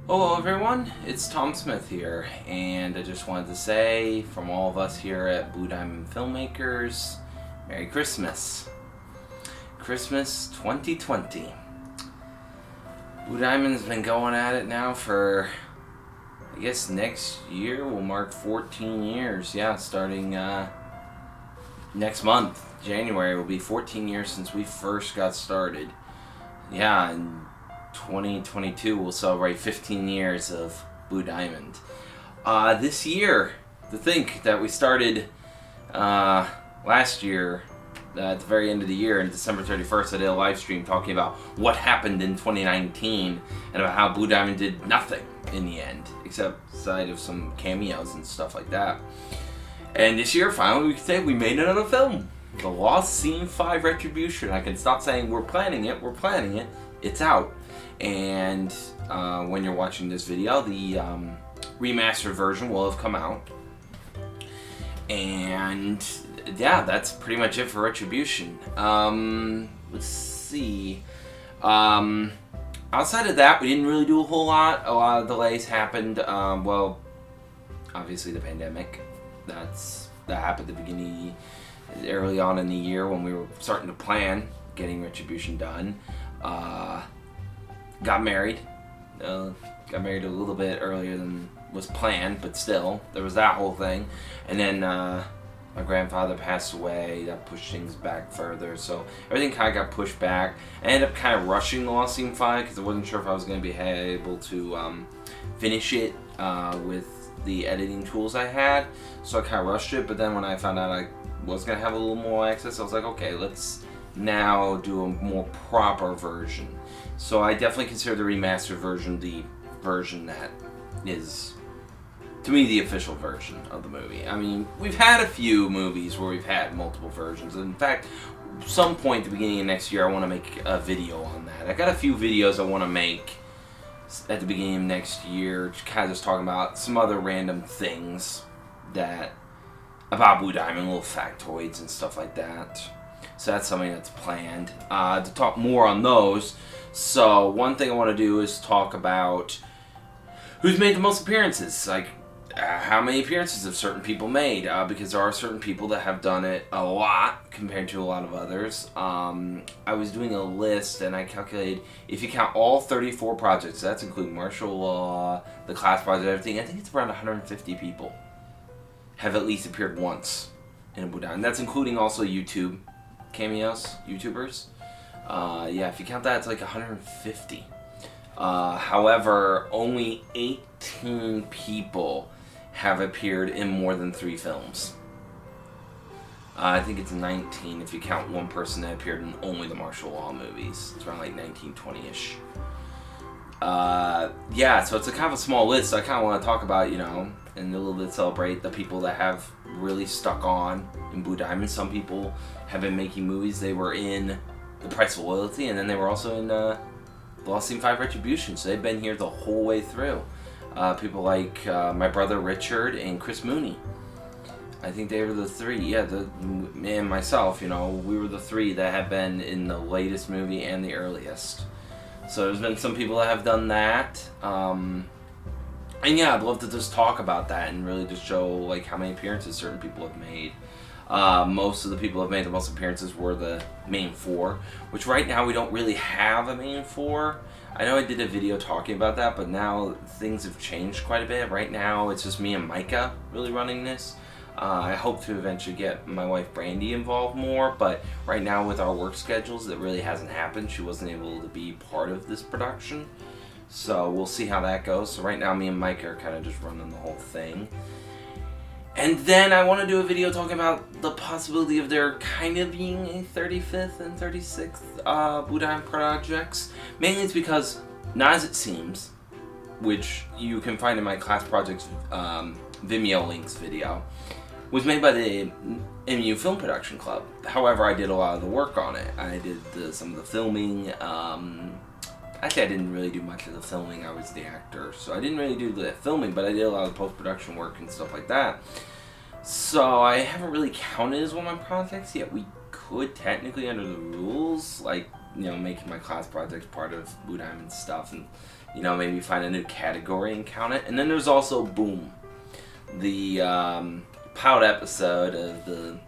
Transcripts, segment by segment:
Hello everyone, it's Tom Smith here, and I just wanted to say from all of us here at Diamond Filmmakers, Merry Christmas. Christmas 2020. Diamond's been going at it now for, I guess next year will mark 14 years. Yeah, starting next month, January, will be 14 years since we first got started. Yeah, and 2022 will celebrate 15 years of Blue Diamond. This year, to think that we started last year, at the very end of the year, on December 31st, I did a live stream talking about what happened in 2019 and about how Blue Diamond did nothing in the end, except side of some cameos and stuff like that. And this year, finally, we can say we made another film. The Lost Scene 5 Retribution. I can stop saying we're planning it. It's out. And when you're watching this video, the remastered version will have come out. And yeah, that's pretty much it for Retribution. Let's see. Outside of that, we didn't really do a whole lot. A lot of delays happened. Well, obviously the pandemic. That happened at the beginning, early on in the year when we were starting to plan getting Retribution done. Got married. Got married a little bit earlier than was planned, but still, there was that whole thing. And then my grandfather passed away. That pushed things back further, so everything kind of got pushed back. I ended up kind of rushing The Lost Scene 5 because I wasn't sure if I was going to be able to finish it with the editing tools I had. So I kind of rushed it, but then when I found out I was going to have a little more access, I was like, okay, let's now do a more proper version. So I definitely consider the remastered version the version that is, to me, the official version of the movie. I mean, we've had a few movies where we've had multiple versions. In fact, some point at the beginning of next year, I want to make a video on that. I got a few videos I want to make at the beginning of next year, kind of just talking about some other random things that about Blue Diamond, little factoids and stuff like that. So that's something that's planned. To talk more on those, so one thing I want to do is talk about who's made the most appearances. Like, how many appearances have certain people made? Because there are certain people that have done it a lot compared to a lot of others. I was doing a list and I calculated, if you count all 34 projects, that's including martial law, the class project, everything, I think it's around 150 people have at least appeared once in a Blue Diamond. That's including also YouTubers. Yeah, if you count that, it's like 150. However, only 18 people have appeared in more than 3 films. I think it's 19 if you count one person that appeared in only the martial law movies. It's around like 1920-ish. Yeah, so it's a kind of a small list. So I kind of want to talk about, and a little bit celebrate the people that have really stuck on in Blue Diamond. Some people have been making movies. They were in The Price of Loyalty, and then they were also in The Lost Scene 5 Retribution. So they've been here the whole way through. People like my brother Richard and Chris Mooney. I think they were the 3. Yeah, me and myself, we were the 3 that have been in the latest movie and the earliest. So there's been some people that have done that. And yeah, I'd love to just talk about that and really just show like how many appearances certain people have made. Most of the people who have made the most appearances were the main 4, which right now we don't really have a main 4. I know I did a video talking about that, but now things have changed quite a bit. Right now it's just me and Micah really running this. I hope to eventually get my wife Brandy involved more, but right now with our work schedules, it really hasn't happened. She wasn't able to be part of this production. So we'll see how that goes. So right now me and Micah are kind of just running the whole thing. And then I want to do a video talking about the possibility of there kind of being a 35th and 36th Blue Diamond projects. Mainly it's because, not as it seems, which you can find in my class projects Vimeo links video, was made by the MU Film Production Club. However, I did a lot of the work on it. I did some of the filming. Actually, I didn't really do much of the filming. I was the actor, so I didn't really do the filming, but I did a lot of the post-production work and stuff like that. So I haven't really counted as one of my projects yet. We could technically, under the rules, like, making my class projects part of Blue Diamond stuff and you know, maybe find a new category and count it. And then there's also Boom, the pilot episode of the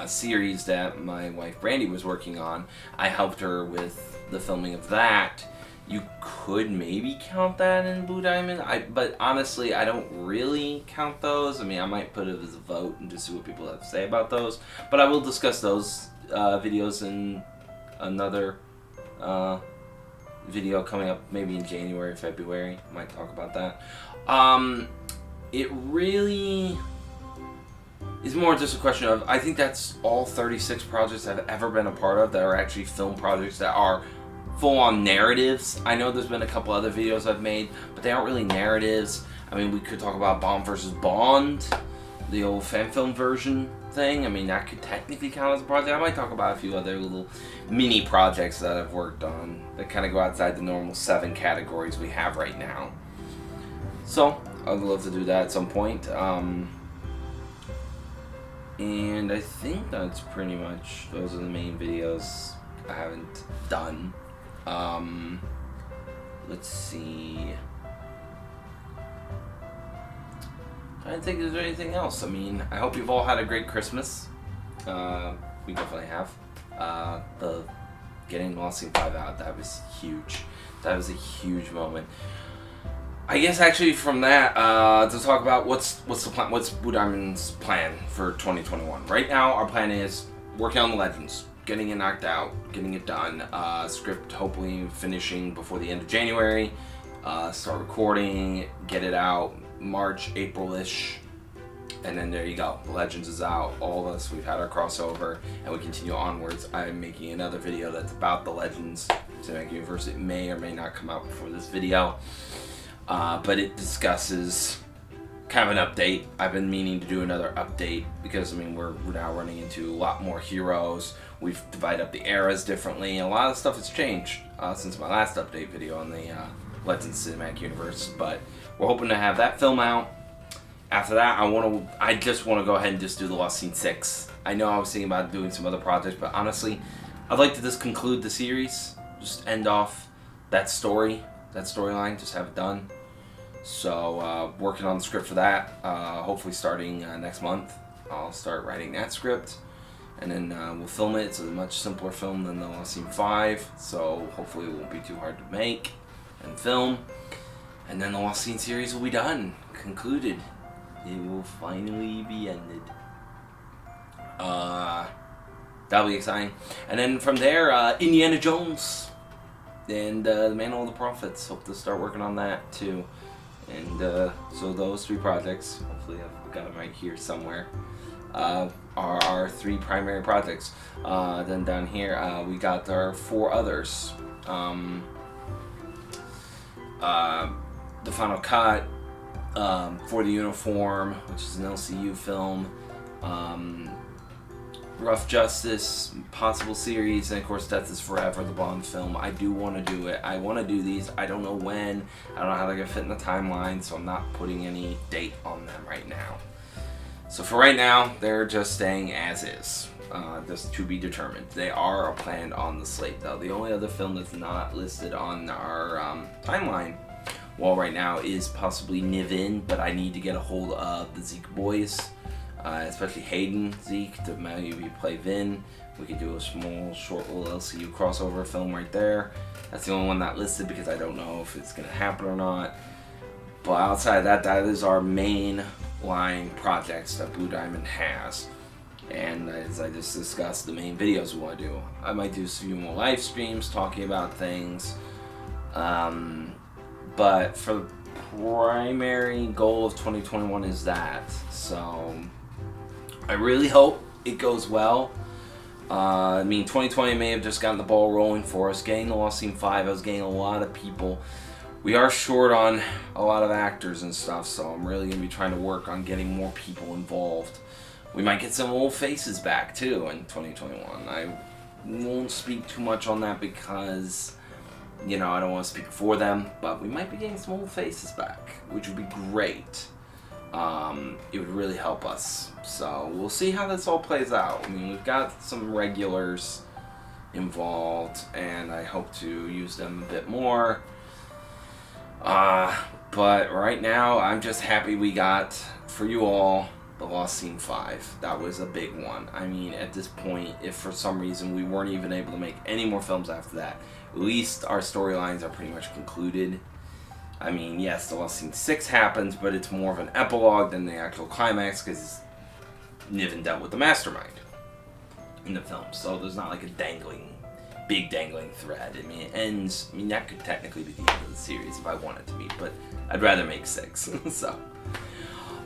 series that my wife Brandy was working on. I helped her with the filming of that. You could maybe count that in Blue Diamond, but honestly, I don't really count those. I mean, I might put it as a vote and just see what people have to say about those. But I will discuss those videos in another video coming up, maybe in January, February. I might talk about that. It really is more just a question of, I think that's all 36 projects I've ever been a part of that are actually film projects that are full-on narratives. I know there's been a couple other videos I've made, but they aren't really narratives. I mean, we could talk about Bond versus Bond, the old fan film version thing. I mean, that could technically count as a project. I might talk about a few other little mini projects that I've worked on that kind of go outside the normal 7 categories we have right now. So, I'd love to do that at some point. And I think that's pretty much, those are the main videos I haven't done. Let's see. I don't think there's anything else. I mean, I hope you've all had a great Christmas. We definitely have. The getting Lost Scene 5 out, that was huge. That was a huge moment. I guess actually from that, to talk about what's the plan, what's Blue Diamond's plan for 2021. Right now, our plan is working on the Legends, getting it knocked out, getting it done. Script hopefully finishing before the end of January. Start recording, get it out March, April-ish. And then there you go. The Legends is out. All of us, we've had our crossover, and we continue onwards. I'm making another video that's about the Legends Cinematic Universe. It may or may not come out before this video. But it discusses kind of an update. I've been meaning to do another update because, I mean, we're now running into a lot more heroes. We've divided up the eras differently, and a lot of stuff has changed since my last update video on the Legends Cinematic Universe. But we're hoping to have that film out. After that, I just want to go ahead and just do the Lost Scene 6. I know I was thinking about doing some other projects, but honestly, I'd like to just conclude the series, just end off that storyline, just have it done. So working on the script for that, hopefully starting next month. I'll start writing that script, and then we'll film it. It's a much simpler film than the Lost Scene 5, so hopefully it won't be too hard to make and film. And then the Lost Scene series will be done, concluded. It will finally be ended. That'll be exciting. And then from there, Indiana Jones and the Manual of the Prophets. Hope to start working on that too. And so those 3 projects, hopefully I've got them right here somewhere, are our 3 primary projects. Then down here we got our 4 others. The Final Cut, For the Uniform, which is an LCU film, Rough Justice, possible series, and of course Death is Forever, the Bond film. I do want to do it. I want to do these. I don't know when. I don't know how they're going to fit in the timeline, so I'm not putting any date on them right now. So for right now, they're just staying as is. Just to be determined. They are planned on the slate, though. The only other film that's not listed on our timeline, well, right now, is possibly Niven, but I need to get a hold of the Zeke boys. Especially Hayden Zeke to maybe play Vin. We could do a small, short little LCU crossover film right there. That's the only one not listed because I don't know if it's going to happen or not. But outside of that, that is our main line projects that Blue Diamond has. And as I just discussed, the main videos we want to do. I might do a few more live streams talking about things. But for the primary goal of 2021 is that. So I really hope it goes well. I mean, 2020 may have just gotten the ball rolling for us. Getting the Lost Scene 5, I was getting a lot of people. We are short on a lot of actors and stuff, so I'm really going to be trying to work on getting more people involved. We might get some old faces back, too, in 2021. I won't speak too much on that because, you know, I don't want to speak for them, but we might be getting some old faces back, which would be great. It would really help us. So we'll see how this all plays out. I mean, we've got some regulars involved, and I hope to use them a bit more. But right now, I'm just happy we got, for you all, The Lost Scene 5. That was a big one. I mean, at this point, if for some reason we weren't even able to make any more films after that, at least our storylines are pretty much concluded. I mean, yes, The Lost Scene 6 happens, but it's more of an epilogue than the actual climax, because Niven dealt with the mastermind in the film. So there's not like a big dangling thread. I mean, it ends. I mean, that could technically be the end of the series if I wanted to be, but I'd rather make 6. So,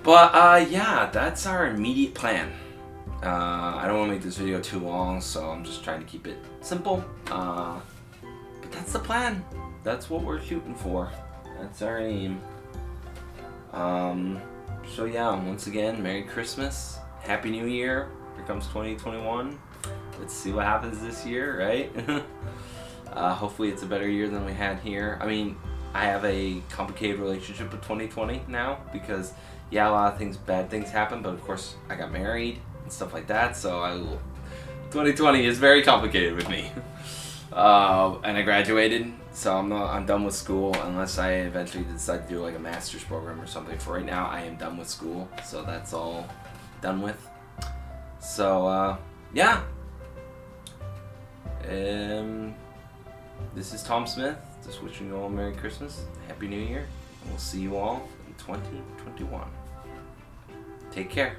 but yeah, that's our immediate plan. I don't want to make this video too long, so I'm just trying to keep it simple. But that's the plan. That's what we're shooting for. That's our aim. So yeah, once again, Merry Christmas, Happy New Year. Here comes 2021. Let's see what happens this year, right? Hopefully it's a better year than we had here. I mean, I have a complicated relationship with 2020 now because, yeah, a lot of things, bad things happen, but of course I got married and stuff like that, so 2020 is very complicated with me. And I graduated, so I'm done with school unless I eventually decide to do like a master's program or something. For right now, I am done with school, so that's all done with. So, yeah. This is Tom Smith, just wishing you all a Merry Christmas, Happy New Year, and we'll see you all in 2021. Take care.